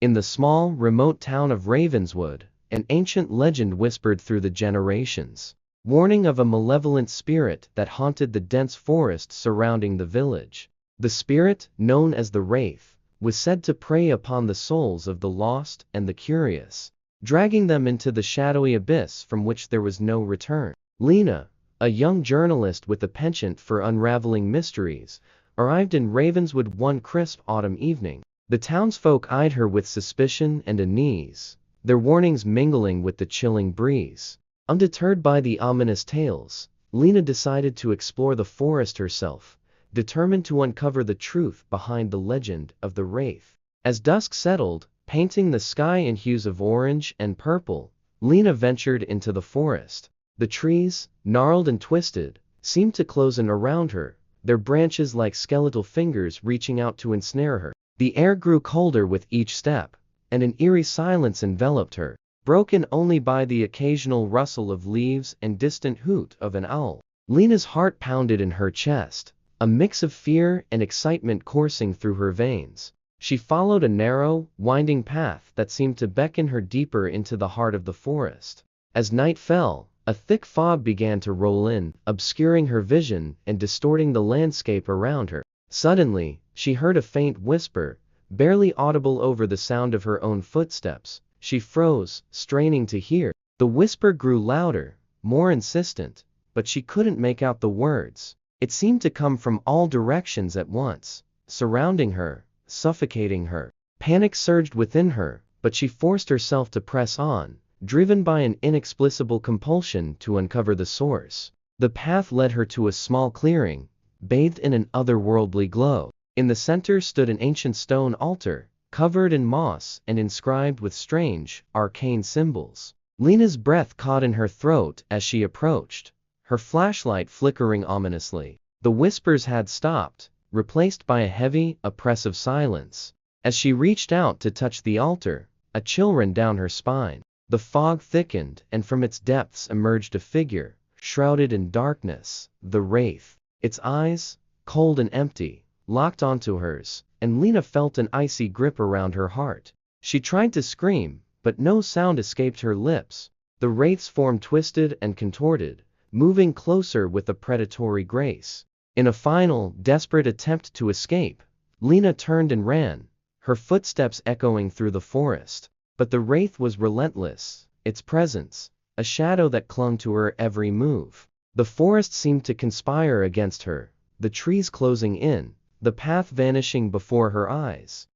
In the small, remote town of Ravenswood, an ancient legend whispered through the generations, warning of a malevolent spirit that haunted the dense forest surrounding the village. The spirit, known as the Wraith, was said to prey upon the souls of the lost and the curious, dragging them into the shadowy abyss from which there was no return. Lena, a young journalist with a penchant for unraveling mysteries, arrived in Ravenswood one crisp autumn evening. The townsfolk eyed her with suspicion and unease, their warnings mingling with the chilling breeze. Undeterred by the ominous tales, Lena decided to explore the forest herself, determined to uncover the truth behind the legend of the Wraith. As dusk settled, painting the sky in hues of orange and purple, Lena ventured into the forest. The trees, gnarled and twisted, seemed to close in around her, their branches like skeletal fingers reaching out to ensnare her. The air grew colder with each step, and an eerie silence enveloped her, broken only by the occasional rustle of leaves and distant hoot of an owl. Lena's heart pounded in her chest, a mix of fear and excitement coursing through her veins. She followed a narrow, winding path that seemed to beckon her deeper into the heart of the forest. As night fell, a thick fog began to roll in, obscuring her vision and distorting the landscape around her. Suddenly, she heard a faint whisper, barely audible over the sound of her own footsteps. She froze, straining to hear. The whisper grew louder, more insistent, but she couldn't make out the words. It seemed to come from all directions at once, surrounding her, suffocating her. Panic surged within her, but she forced herself to press on, driven by an inexplicable compulsion to uncover the source. The path led her to a small clearing, bathed in an otherworldly glow. In the center stood an ancient stone altar, covered in moss and inscribed with strange, arcane symbols. Lena's breath caught in her throat as she approached, her flashlight flickering ominously. The whispers had stopped, replaced by a heavy, oppressive silence. As she reached out to touch the altar, a chill ran down her spine. The fog thickened, and from its depths emerged a figure, shrouded in darkness, the Wraith. Its eyes, cold and empty, locked onto hers, and Lena felt an icy grip around her heart. She tried to scream, but no sound escaped her lips. The Wraith's form twisted and contorted, moving closer with a predatory grace. In a final, desperate attempt to escape, Lena turned and ran, her footsteps echoing through the forest. But the Wraith was relentless, its presence, a shadow that clung to her every move. The forest seemed to conspire against her, the trees closing in, the path vanishing before her eyes.